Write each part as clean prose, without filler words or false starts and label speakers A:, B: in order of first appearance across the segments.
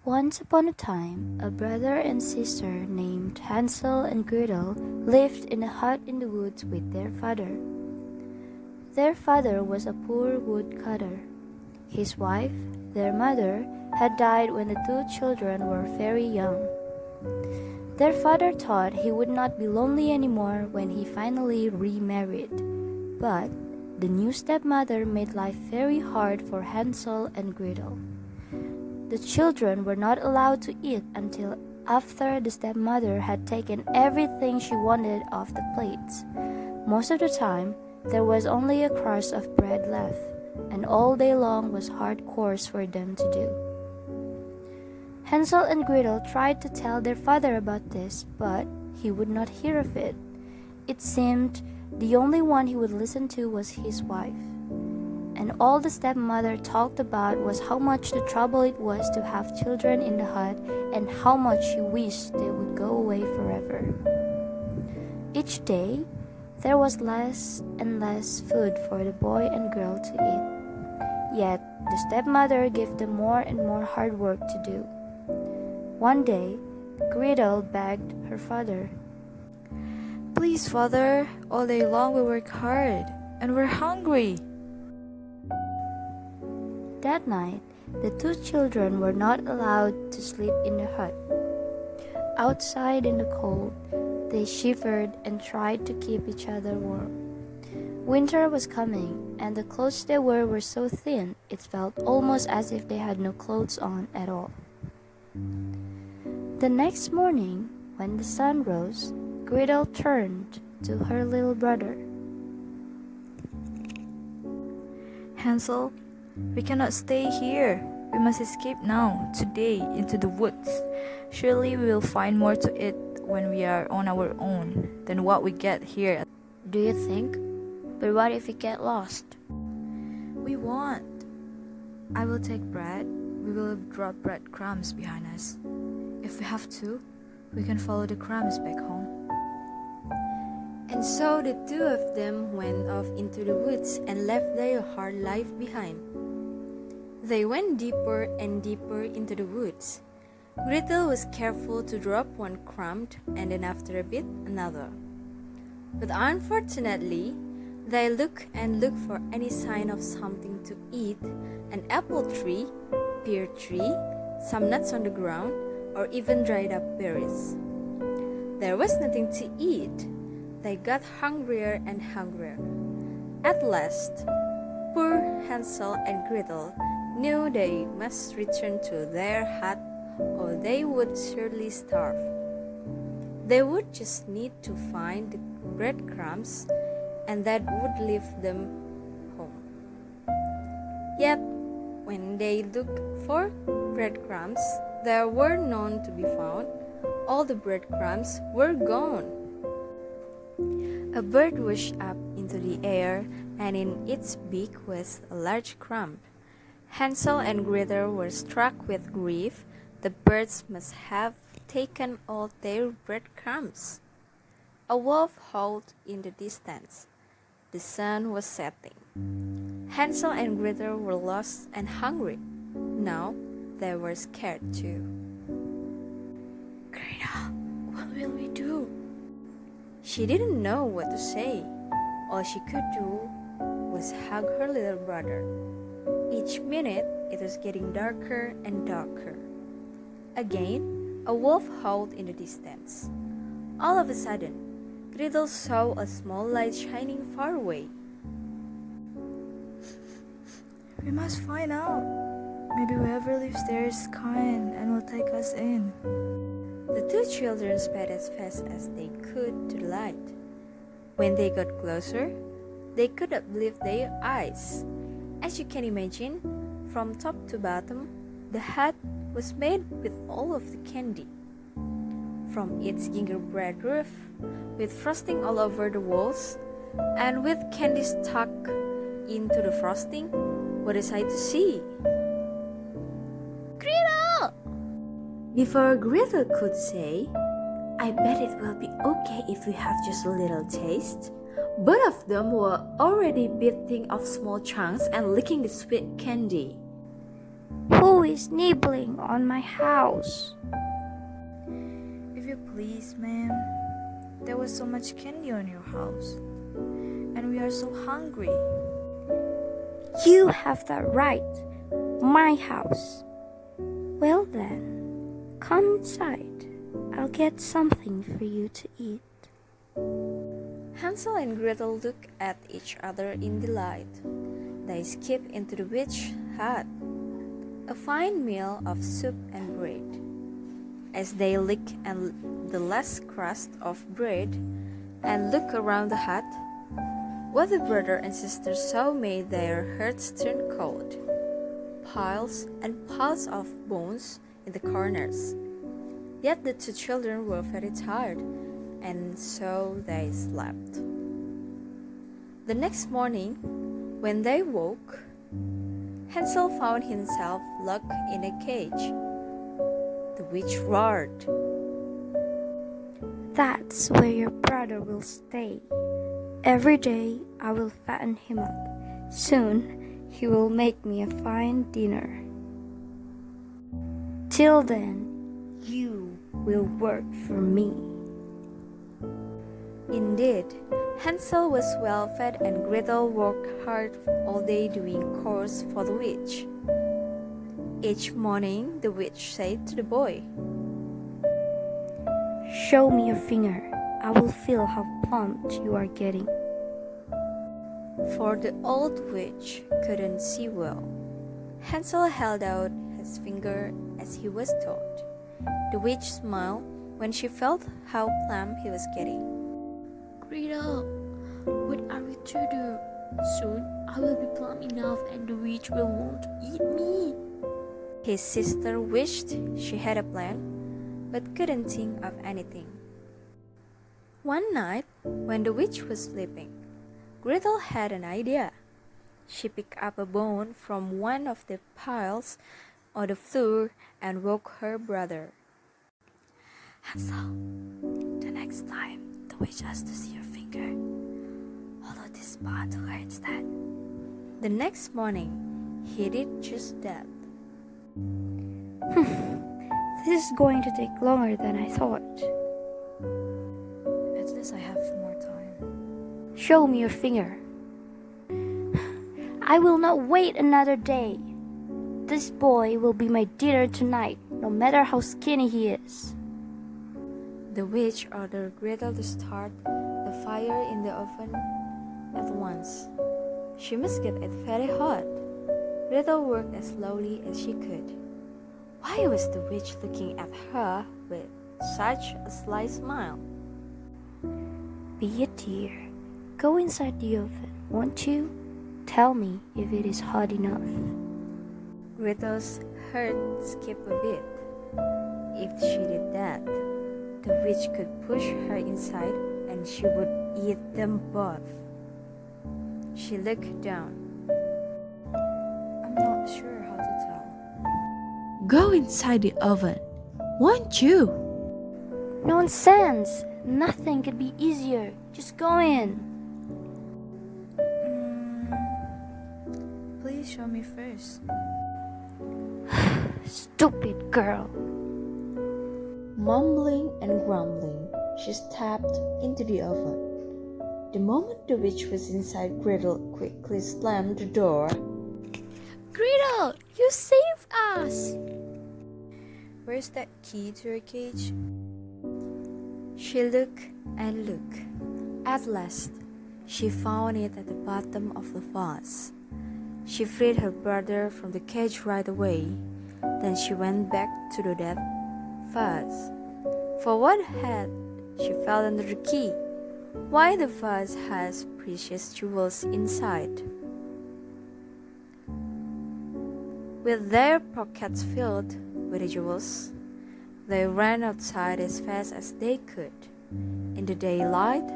A: Once upon a time, a brother and sister named Hansel and Gretel lived in a hut in the woods with their father. Their father was a poor woodcutter. His wife, their mother, had died when the two children were very young. Their father thought he would not be lonely anymore when he finally remarried. But the new stepmother made life very hard for Hansel and Gretel. The children were not allowed to eat until after the stepmother had taken everything she wanted off the plates. Most of the time, there was only a crust of bread left, and all day long was hard chores for them to do. Hansel and Gretel tried to tell their father about this, but he would not hear of it. It seemed the only one he would listen to was his wife. And all the stepmother talked about was how much the trouble it was to have children in the hut and how much she wished they would go away forever. Each day, there was less and less food for the boy and girl to eat. Yet, the stepmother gave them more and more hard work to do. One day, Gretel begged her father,
B: Please, father, all day long we work hard and we're hungry.
A: That night, the two children were not allowed to sleep in the hut. Outside in the cold, they shivered and tried to keep each other warm. Winter was coming, and the clothes they wore so thin it felt almost as if they had no clothes on at all. The next morning, when the sun rose, Gretel turned to her little brother.
B: Hansel, we cannot stay here. We must escape now, today, into the woods. Surely we will find more to eat when we are on our own than what we get here.
A: Do you think? But what if we get lost?
B: We won't. I will take bread. We will drop breadcrumbs behind us. If we have to, we can follow the crumbs back home.
C: And so the two of them went off into the woods and left their hard life behind. They went deeper and deeper into the woods. Gretel was careful to drop one crumb and then after a bit another. But unfortunately, they looked and looked for any sign of something to eat, an apple tree, pear tree, some nuts on the ground, or even dried up berries. There was nothing to eat. They got hungrier and hungrier. At last, poor Hansel and Gretel knew they must return to their hut or they would surely starve. They would just need to find the breadcrumbs and that would leave them home. Yet, when they looked for breadcrumbs, there were none to be found. All the breadcrumbs were gone. A bird rushed up into the air, and in its beak was a large crumb. Hansel and Gretel were struck with grief. The birds must have taken all their breadcrumbs. A wolf howled in the distance. The sun was setting. Hansel and Gretel were lost and hungry. Now they were scared too.
A: Gretel, what will we do?
C: She didn't know what to say. All she could do was hug her little brother. Each minute it was getting darker and darker. Again, a wolf howled in the distance. All of a sudden, Gretel saw a small light shining far away.
B: We must find out. Maybe whoever lives there is kind and will take us in.
C: The two children sped as fast as they could to the light. When they got closer, they could not believe their eyes. As you can imagine, from top to bottom, the hut was made with all of the candy. From its gingerbread roof, with frosting all over the walls, and with candy stuck into the frosting, what a sight to see!
A: Gretel!
C: Before Gretel could say, I bet it will be okay if we have just a little taste, both of them were already biting off small chunks and licking the sweet candy.
A: Who is nibbling on my house?
B: If you please, ma'am, there was so much candy on your house, and we are so hungry.
A: You have that right. My house. Well then, come inside. I'll get something for you to eat.
C: Hansel and Gretel look at each other in delight. They skip into the witch's hut, a fine meal of soup and bread. As they lick the last crust of bread and look around the hut, what the brother and sister saw made their hearts turn cold. Piles and piles of bones in the corners. Yet the two children were very tired, and so they slept. The next morning, when they woke, Hansel found himself locked in a cage. The witch roared,
A: That's where your brother will stay. Every day I will fatten him up. Soon he will make me a fine dinner. Till then, you will work for me.
C: Indeed, Hansel was well fed and Gretel worked hard all day doing chores for the witch. Each morning, the witch said to the boy,
A: Show me your finger. I will feel how plump you are getting.
C: For the old witch couldn't see well. Hansel held out his finger as he was told. The witch smiled when she felt how plump he was getting.
D: Gretel, what are we to do? Soon I will be plump enough and the witch will want to eat me.
C: His sister wished she had a plan, but couldn't think of anything. One night, when the witch was sleeping, Gretel had an idea. She picked up a bone from one of the piles on the floor and woke her brother.
B: Hansel, the next time the witch asks to see your finger, hollow this bone to her instead.
C: The next morning, he did just that.
A: This is going to take longer than I thought.
B: At least I have more time.
A: Show me your finger. I will not wait another day. This boy will be my dinner tonight, no matter how skinny he is.
C: The witch ordered Gretel to start the fire in the oven at once. She must get it very hot. Gretel worked as slowly as she could. Why was the witch looking at her with such a sly smile?
A: Be a dear. Go inside the oven, won't you? Tell me if it is hot enough.
C: Gretel's heart skipped a bit. If she did that, the witch could push her inside and she would eat them both. She looked down.
B: I'm not sure how to tell.
D: Go inside the oven, won't you?
A: Nonsense! Nothing could be easier. Just go in.
B: Please show me first.
A: Stupid girl.
E: Mumbling and grumbling, she stepped into the oven. The moment the witch was inside, Gretel quickly slammed the door.
D: Gretel, you saved us!
B: Where's that key to your cage?
C: She looked and looked. At last, she found it at the bottom of the vase. She freed her brother from the cage right away. Then she went back to the dead vase. For what had she found under the key? Why the vase has precious jewels inside? With their pockets filled with the jewels, they ran outside as fast as they could. In the daylight,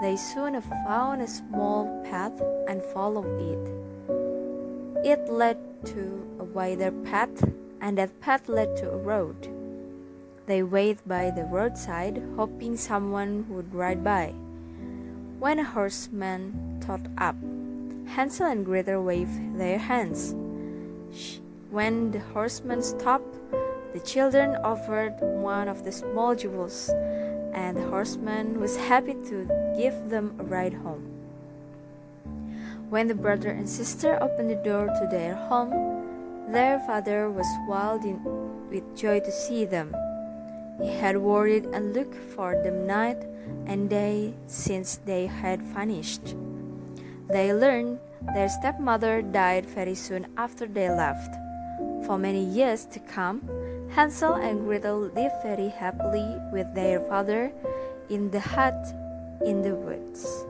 C: they soon found a small path and followed it. It led to a wider path, and that path led to a road. They waited by the roadside, hoping someone would ride by. When a horseman toed up, Hansel and Gretel waved their hands. When the horseman stopped, the children offered one of the small jewels, and the horseman was happy to give them a ride home. When the brother and sister opened the door to their home, their father was wild with joy to see them. He had worried and looked for them night and day since they had vanished. They learned their stepmother died very soon after they left. For many years to come, Hansel and Gretel lived very happily with their father in the hut in the woods.